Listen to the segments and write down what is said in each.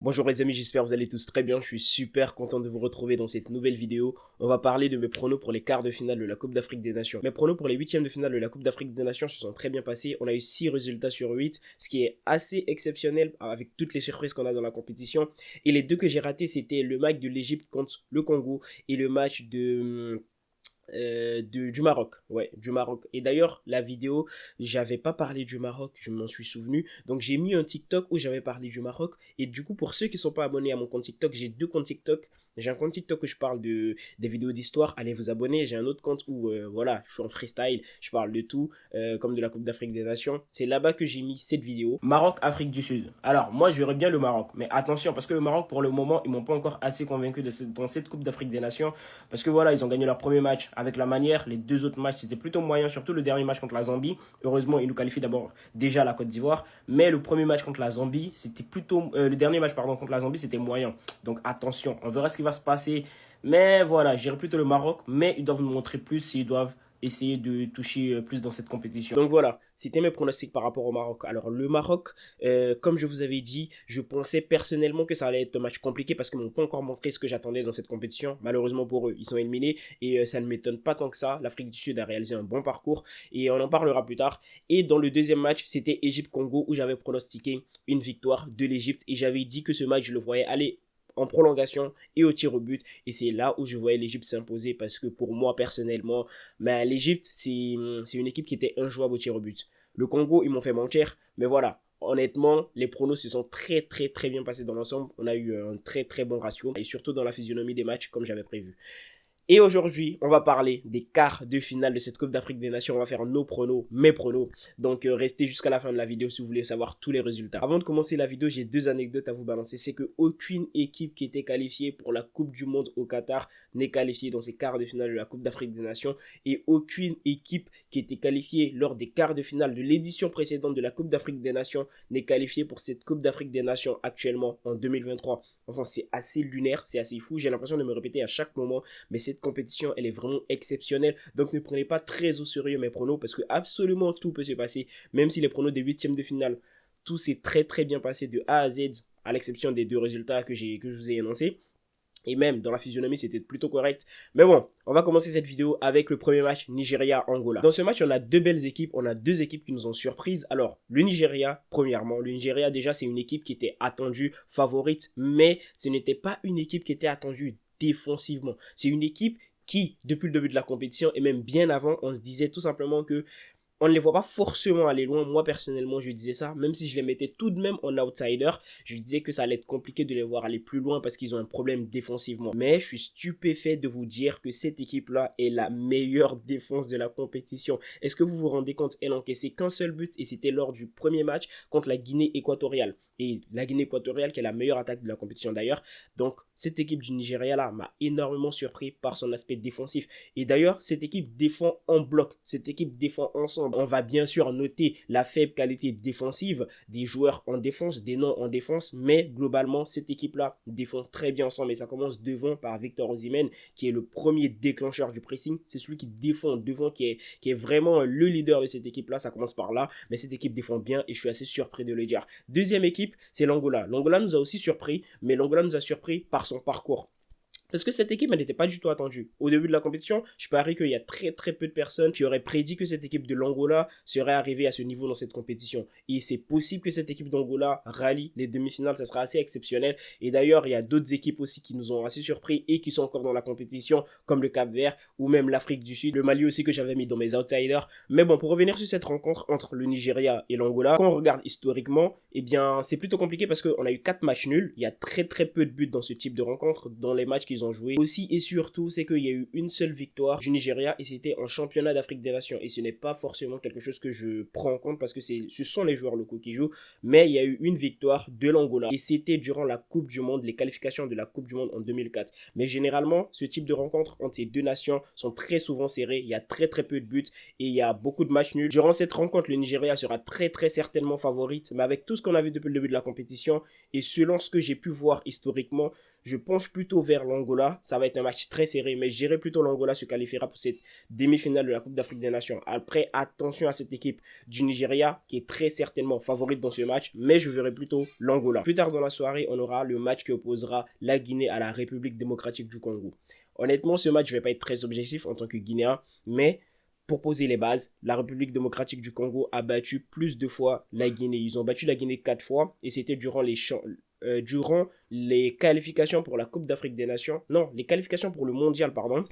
Bonjour les amis, j'espère que vous allez tous très bien, je suis super content de vous retrouver dans cette nouvelle vidéo. On va parler de mes pronos pour les quarts de finale de la Coupe d'Afrique des Nations. Mes pronos pour les huitièmes de finale de la Coupe d'Afrique des Nations se sont très bien passés. On a eu 6 résultats sur 8, ce qui est assez exceptionnel avec toutes les surprises qu'on a dans la compétition. Et les deux que j'ai ratés, c'était le match de l'Égypte contre le Congo et le match du Maroc, ouais, du Maroc. Et d'ailleurs, la vidéo, j'avais pas parlé du Maroc, je m'en suis souvenu. Donc j'ai mis un TikTok où j'avais parlé du Maroc. Et du coup, pour ceux qui sont pas abonnés à mon compte TikTok, j'ai deux comptes TikTok. J'ai un compte TikTok où je parle des vidéos d'histoire, allez vous abonner. J'ai un autre compte où, voilà, je suis en freestyle, je parle de tout, comme de la Coupe d'Afrique des Nations. C'est là-bas que j'ai mis cette vidéo. Maroc, Afrique du Sud. Alors, moi, j'aurais bien le Maroc. Mais attention, parce que le Maroc, pour le moment, ils m'ont pas encore assez convaincu dans cette Coupe d'Afrique des Nations. Parce que voilà, ils ont gagné leur premier match avec la manière. Les deux autres matchs, c'était plutôt moyen, surtout le dernier match contre la Zambie. Heureusement, ils nous qualifient d'abord déjà la Côte d'Ivoire. Mais le premier match contre la Zambie, c'était plutôt... le dernier match, pardon, contre la Zambie, c'était moyen. Donc attention, on verra ce qui va se passer. Mais voilà, j'irai plutôt le Maroc. Mais ils doivent nous montrer plus s'ils doivent essayer de toucher plus dans cette compétition. Donc voilà, c'était mes pronostics par rapport au Maroc. Alors le Maroc, comme je vous avais dit, je pensais personnellement que ça allait être un match compliqué parce qu'ils m'ont pas encore montré ce que j'attendais dans cette compétition. Malheureusement pour eux, ils sont éliminés et ça ne m'étonne pas tant que ça. L'Afrique du Sud a réalisé un bon parcours et on en parlera plus tard. Et dans le deuxième match, c'était Égypte-Congo où j'avais pronostiqué une victoire de l'Égypte et j'avais dit que ce match, je le voyais aller en prolongation et au tir au but. Et c'est là où je voyais l'Égypte s'imposer parce que pour moi, personnellement, l'Égypte, c'est une équipe qui était injouable au tir au but. Le Congo, ils m'ont fait mentir, mais voilà. Honnêtement, les pronos se sont très très très bien passés dans l'ensemble. On a eu un très très bon ratio et surtout dans la physionomie des matchs comme j'avais prévu. Et aujourd'hui, on va parler des quarts de finale de cette Coupe d'Afrique des Nations. On va faire nos pronos, mes pronos. Donc, restez jusqu'à la fin de la vidéo si vous voulez savoir tous les résultats. Avant de commencer la vidéo, j'ai deux anecdotes à vous balancer. C'est qu'aucune équipe qui était qualifiée pour la Coupe du Monde au Qatar n'est qualifiée dans ces quarts de finale de la Coupe d'Afrique des Nations. Et aucune équipe qui était qualifiée lors des quarts de finale de l'édition précédente de la Coupe d'Afrique des Nations n'est qualifiée pour cette Coupe d'Afrique des Nations actuellement en 2023. Enfin, c'est assez lunaire, c'est assez fou. J'ai l'impression de me répéter à chaque moment, mais cette compétition, elle est vraiment exceptionnelle. Donc, ne prenez pas très au sérieux mes pronos parce que absolument tout peut se passer. Même si les pronos des huitièmes de finale, tout s'est très très bien passé de A à Z, à l'exception des deux résultats que je vous ai énoncés. Et même dans la physionomie, c'était plutôt correct. Mais bon, on va commencer cette vidéo avec le premier match Nigeria-Angola. Dans ce match, on a deux belles équipes. On a deux équipes qui nous ont surprises. Alors, le Nigeria, premièrement. Le Nigeria, déjà, c'est une équipe qui était attendue, favorite. Mais ce n'était pas une équipe qui était attendue défensivement. C'est une équipe qui, depuis le début de la compétition et même bien avant, on se disait tout simplement que on ne les voit pas forcément aller loin. Moi, personnellement, je disais ça. Même si je les mettais tout de même en outsider, je disais que ça allait être compliqué de les voir aller plus loin parce qu'ils ont un problème défensivement. Mais je suis stupéfait de vous dire que cette équipe-là est la meilleure défense de la compétition. Est-ce que vous vous rendez compte? Elle encaissait qu'un seul but et c'était lors du premier match contre la Guinée équatoriale. Et la Guinée équatoriale qui est la meilleure attaque de la compétition d'ailleurs. Donc, cette équipe du Nigeria là m'a énormément surpris par son aspect défensif. Et d'ailleurs, cette équipe défend en bloc. Cette équipe défend ensemble. On va bien sûr noter la faible qualité défensive des joueurs en défense, des noms en défense, mais globalement, cette équipe-là défend très bien ensemble. Et ça commence devant par Victor Osimhen, qui est le premier déclencheur du pressing. C'est celui qui défend devant, qui est vraiment le leader de cette équipe-là. Ça commence par là, mais cette équipe défend bien et je suis assez surpris de le dire. Deuxième équipe, c'est l'Angola. L'Angola nous a aussi surpris, mais l'Angola nous a surpris par son parcours. Parce que cette équipe, elle n'était pas du tout attendue. Au début de la compétition, je parie qu'il y a très très peu de personnes qui auraient prédit que cette équipe de l'Angola serait arrivée à ce niveau dans cette compétition. Et c'est possible que cette équipe d'Angola rallie les demi-finales, ça sera assez exceptionnel. Et d'ailleurs, il y a d'autres équipes aussi qui nous ont assez surpris et qui sont encore dans la compétition, comme le Cap-Vert ou même l'Afrique du Sud. Le Mali aussi que j'avais mis dans mes outsiders. Mais bon, pour revenir sur cette rencontre entre le Nigeria et l'Angola, quand on regarde historiquement, eh bien, c'est plutôt compliqué parce qu'on a eu 4 matchs nuls. Il y a très très peu de buts dans ce type de rencontre, dans les matchs qu'ils ont joué. Aussi et surtout, c'est qu'il y a eu une seule victoire du Nigeria et c'était en championnat d'Afrique des Nations. Et ce n'est pas forcément quelque chose que je prends en compte parce que ce sont les joueurs locaux qui jouent. Mais il y a eu une victoire de l'Angola et c'était durant la Coupe du Monde, les qualifications de la Coupe du Monde en 2004. Mais généralement, ce type de rencontres entre ces deux nations sont très souvent serrées. Il y a très très peu de buts et il y a beaucoup de matchs nuls. Durant cette rencontre, le Nigeria sera très très certainement favorite. Mais avec tout ce qu'on a vu depuis le début de la compétition et selon ce que j'ai pu voir historiquement, je penche plutôt vers l'Angola. Ça va être un match très serré, mais je dirais plutôt l'Angola se qualifiera pour cette demi-finale de la Coupe d'Afrique des Nations. Après, attention à cette équipe du Nigeria qui est très certainement favorite dans ce match, mais je verrai plutôt l'Angola. Plus tard dans la soirée, on aura le match qui opposera la Guinée à la République démocratique du Congo. Honnêtement, ce match, je ne vais pas être très objectif en tant que Guinéen, mais pour poser les bases, la République démocratique du Congo a battu plus de fois la Guinée. Ils ont battu la Guinée 4 fois et c'était durant les qualifications pour la Coupe d'Afrique des Nations. Non, les qualifications pour le mondial, pardon.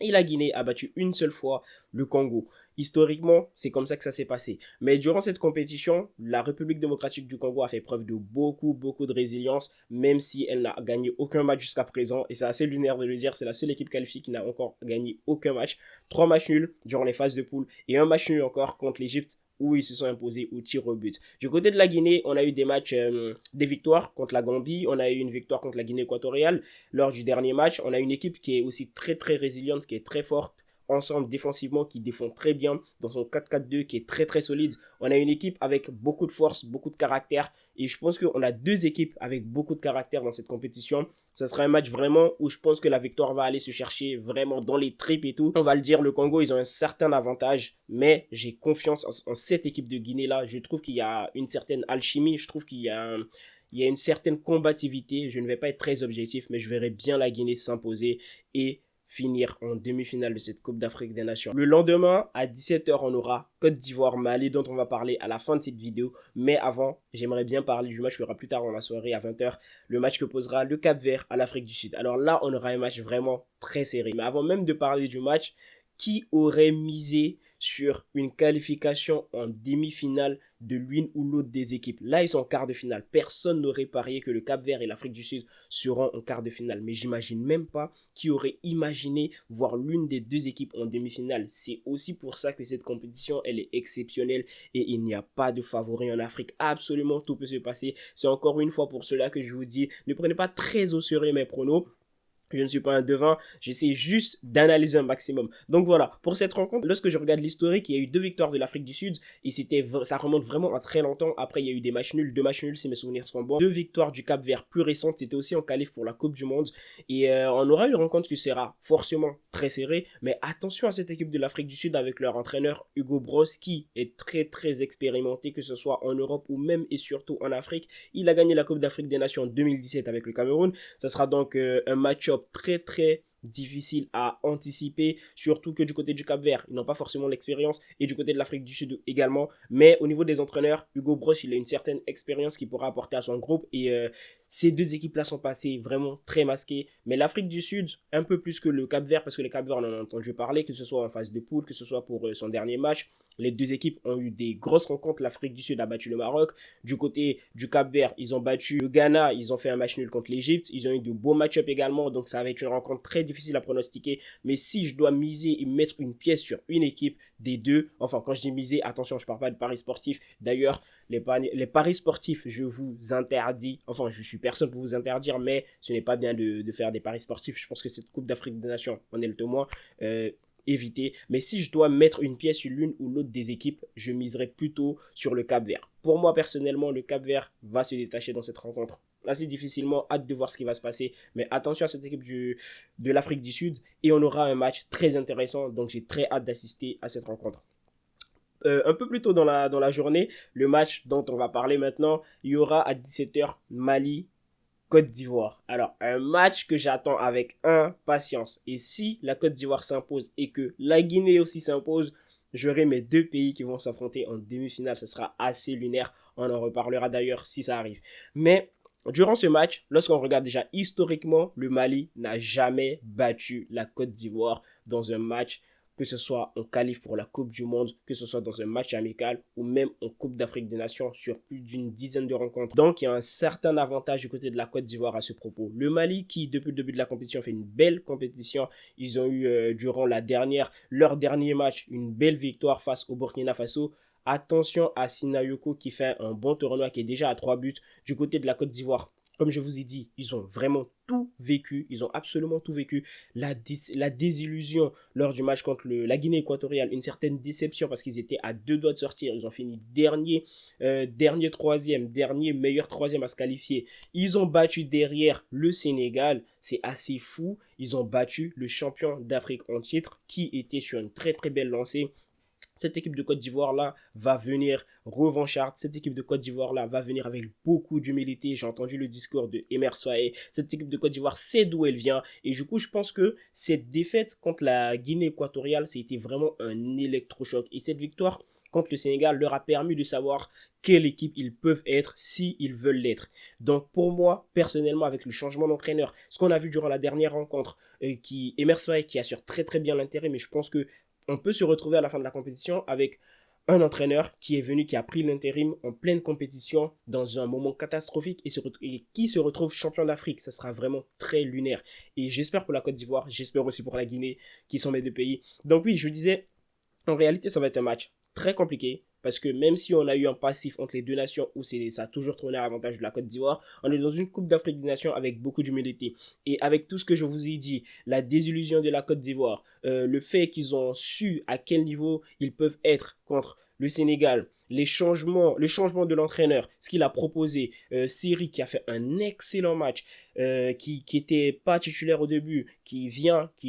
Et la Guinée a battu une seule fois le Congo. Historiquement, c'est comme ça que ça s'est passé. Mais durant cette compétition, la République démocratique du Congo a fait preuve de beaucoup de résilience, même si elle n'a gagné aucun match jusqu'à présent. Et c'est assez lunaire de le dire, c'est la seule équipe qualifiée qui n'a encore gagné aucun match. 3 matchs nuls durant les phases de poule et un match nul encore contre l'Égypte, où ils se sont imposés au tir au but. Du côté de la Guinée, on a eu des matchs, des victoires contre la Gambie, on a eu une victoire contre la Guinée équatoriale lors du dernier match. On a une équipe qui est aussi très résiliente, qui est très forte ensemble défensivement, qui défend très bien dans son 4-4-2 qui est très solide. On a une équipe avec beaucoup de force, beaucoup de caractère et je pense qu'on a 2 équipes avec beaucoup de caractère dans cette compétition. Ça sera un match vraiment où je pense que la victoire va aller se chercher vraiment dans les tripes et tout. On va le dire, le Congo, ils ont un certain avantage, mais j'ai confiance en cette équipe de Guinée-là. Je trouve qu'il y a une certaine alchimie, je trouve qu'il y a une certaine combativité. Je ne vais pas être très objectif, mais je verrai bien la Guinée s'imposer et finir en demi-finale de cette Coupe d'Afrique des Nations. Le lendemain, à 17h, on aura Côte d'Ivoire-Mali, dont on va parler à la fin de cette vidéo. Mais avant, j'aimerais bien parler du match qui aura plus tard dans la soirée à 20h, le match que posera le Cap-Vert à l'Afrique du Sud. Alors là, on aura un match vraiment très serré. Mais avant même de parler du match, qui aurait misé sur une qualification en demi-finale de l'une ou l'autre des équipes? Là, ils sont en quart de finale. Personne n'aurait parié que le Cap-Vert et l'Afrique du Sud seront en quart de finale. Mais j'imagine même pas qui aurait imaginé voir l'une des 2 équipes en demi-finale. C'est aussi pour ça que cette compétition, elle est exceptionnelle et il n'y a pas de favori en Afrique. Absolument, tout peut se passer. C'est encore une fois pour cela que je vous dis, ne prenez pas très au sérieux mes pronos. Je ne suis pas un devin, j'essaie juste d'analyser un maximum. Donc voilà, pour cette rencontre, lorsque je regarde l'historique, il y a eu 2 victoires de l'Afrique du Sud et ça remonte vraiment à très longtemps. Après, il y a eu des matchs nuls, 2 matchs nuls si mes souvenirs sont bons. 2 victoires du Cap-Vert plus récentes, c'était aussi en qualif pour la Coupe du Monde. Et on aura une rencontre qui sera forcément très serrée. Mais attention à cette équipe de l'Afrique du Sud avec leur entraîneur Hugo Broos qui est très expérimenté, que ce soit en Europe ou même et surtout en Afrique. Il a gagné la Coupe d'Afrique des Nations en 2017 avec le Cameroun. Ça sera donc un match-up très difficile à anticiper, surtout que du côté du Cap-Vert, ils n'ont pas forcément l'expérience et du côté de l'Afrique du Sud également, mais au niveau des entraîneurs, Hugo Broos, il a une certaine expérience qu'il pourra apporter à son groupe et ces 2 équipes-là sont passées vraiment très masquées, mais l'Afrique du Sud, un peu plus que le Cap-Vert, parce que le Cap-Vert, on en a entendu parler, que ce soit en phase de poule, que ce soit pour son dernier match. Les 2 équipes ont eu des grosses rencontres. L'Afrique du Sud a battu le Maroc. Du côté du Cap-Vert, ils ont battu le Ghana. Ils ont fait un match nul contre l'Égypte. Ils ont eu de beaux match-ups également. Donc ça va être une rencontre très difficile à pronostiquer. Mais si je dois miser et mettre une pièce sur une équipe des 2, enfin quand je dis miser, attention, je ne parle pas de paris sportifs. D'ailleurs, les paris sportifs, je vous interdis. Enfin, je suis personne pour vous interdire, mais ce n'est pas bien de faire des paris sportifs. Je pense que cette Coupe d'Afrique des Nations, on est le témoin. Éviter. Mais si je dois mettre une pièce sur l'une ou l'autre des équipes, je miserai plutôt sur le Cap-Vert. Pour moi, personnellement, le Cap-Vert va se détacher dans cette rencontre assez difficilement. Hâte de voir ce qui va se passer. Mais attention à cette équipe de l'Afrique du Sud. Et on aura un match très intéressant. Donc, j'ai très hâte d'assister à cette rencontre. Un peu plus tôt dans la journée, le match dont on va parler maintenant, il y aura à 17h Mali Côte d'Ivoire. Alors, un match que j'attends avec impatience. Et si la Côte d'Ivoire s'impose et que la Guinée aussi s'impose, j'aurai mes 2 pays qui vont s'affronter en demi-finale. Ça sera assez lunaire. On en reparlera d'ailleurs si ça arrive. Mais durant ce match, lorsqu'on regarde déjà historiquement, le Mali n'a jamais battu la Côte d'Ivoire dans un match, que ce soit en qualif pour la Coupe du Monde, que ce soit dans un match amical ou même en Coupe d'Afrique des Nations sur plus d'une dizaine de rencontres. Donc, il y a un certain avantage du côté de la Côte d'Ivoire à ce propos. Le Mali, qui depuis le début de la compétition fait une belle compétition, ils ont eu durant leur dernier match, une belle victoire face au Burkina Faso. Attention à Sinayoko qui fait un bon tournoi, qui est déjà à 3 buts. Du côté de la Côte d'Ivoire, Comme je vous ai dit, ils ont vraiment tout vécu, ils ont absolument tout vécu. La désillusion lors du match contre la Guinée équatoriale, une certaine déception parce qu'ils étaient à 2 doigts de sortir. Ils ont fini dernier troisième, dernier meilleur troisième à se qualifier. Ils ont battu derrière le Sénégal, c'est assez fou. Ils ont battu le champion d'Afrique en titre qui était sur une très très belle lancée. Cette équipe de Côte d'Ivoire-là va venir revancharde. Cette équipe de Côte d'Ivoire-là va venir avec beaucoup d'humilité. J'ai entendu le discours de Emer Soaé. Cette équipe de Côte d'Ivoire sait d'où elle vient. Et du coup, je pense que cette défaite contre la Guinée équatoriale, c'était vraiment un électrochoc. Et cette victoire contre le Sénégal leur a permis de savoir quelle équipe ils peuvent être s'ils veulent l'être. Donc pour moi, personnellement, avec le changement d'entraîneur, ce qu'on a vu durant la dernière rencontre, Emer Soaé qui assure très très bien l'intérêt, mais je pense que on peut se retrouver à la fin de la compétition avec un entraîneur qui est venu, qui a pris l'intérim en pleine compétition dans un moment catastrophique et qui se retrouve champion d'Afrique. Ça sera vraiment très lunaire. Et j'espère pour la Côte d'Ivoire, j'espère aussi pour la Guinée, qui sont mes deux pays. Donc oui, je disais, en réalité, ça va être un match très compliqué. Parce que même si on a eu un passif entre les deux nations où ça a toujours tourné à l'avantage de la Côte d'Ivoire, on est dans une Coupe d'Afrique des Nations avec beaucoup d'humilité. Et avec tout ce que je vous ai dit, la désillusion de la Côte d'Ivoire, le fait qu'ils ont su à quel niveau ils peuvent être contre le Sénégal, le changement de l'entraîneur, ce qu'il a proposé, Siri qui a fait un excellent match, qui était pas titulaire au début, qui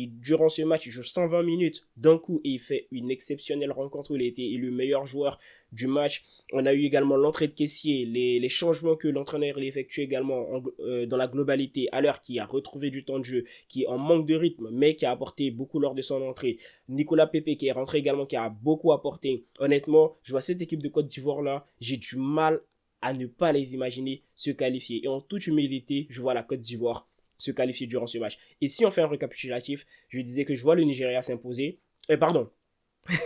durant ce match il joue 120 minutes d'un coup et il fait une exceptionnelle rencontre où il a été élu meilleur joueur du match. On a eu également l'entrée de caissier, les changements que l'entraîneur a effectué également dans la globalité, à l'heure qui a retrouvé du temps de jeu, qui est en manque de rythme mais qui a apporté beaucoup lors de son entrée. Nicolas Pepe qui est rentré également, qui a beaucoup apporté. Honnêtement, je vois cette équipe de Côte d'Ivoire là, j'ai du mal à ne pas les imaginer se qualifier. Et en toute humilité, je vois la Côte d'Ivoire se qualifier durant ce match. Et si on fait un récapitulatif, je disais que je vois le Nigeria s'imposer. Pardon,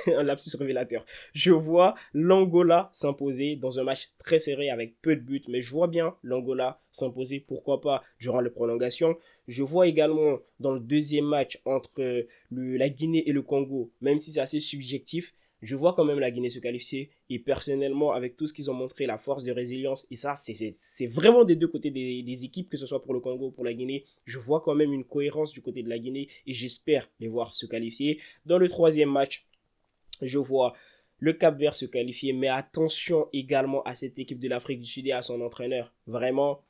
un lapsus révélateur. Je vois l'Angola s'imposer dans un match très serré avec peu de buts, mais je vois bien l'Angola s'imposer, pourquoi pas, durant les prolongations. Je vois également dans le deuxième match entre la Guinée et le Congo, même si c'est assez subjectif, je vois quand même la Guinée se qualifier et personnellement, avec tout ce qu'ils ont montré, la force de résilience, et ça, c'est vraiment des deux côtés des équipes, que ce soit pour le Congo ou pour la Guinée, je vois quand même une cohérence du côté de la Guinée et j'espère les voir se qualifier. Dans le troisième match, je vois le Cap-Vert se qualifier, mais attention également à cette équipe de l'Afrique du Sud et à son entraîneur. Vraiment,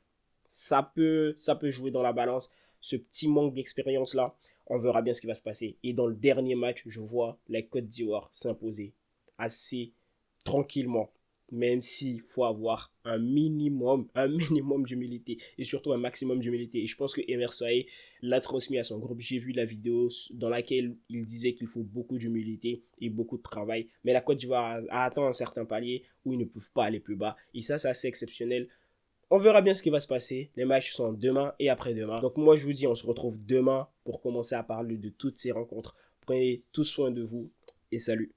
ça peut jouer dans la balance. Ce petit manque d'expérience-là, on verra bien ce qui va se passer. Et dans le dernier match, je vois la Côte d'Ivoire s'imposer assez tranquillement, même s'il faut avoir un minimum d'humilité et surtout un maximum d'humilité. Et je pense que Emer Soaé l'a transmis à son groupe. J'ai vu la vidéo dans laquelle il disait qu'il faut beaucoup d'humilité et beaucoup de travail. Mais la Côte d'Ivoire a atteint un certain palier où ils ne peuvent pas aller plus bas. Et ça, c'est assez exceptionnel. On verra bien ce qui va se passer. Les matchs sont demain et après-demain. Donc moi, je vous dis, on se retrouve demain pour commencer à parler de toutes ces rencontres. Prenez tout soin de vous et salut.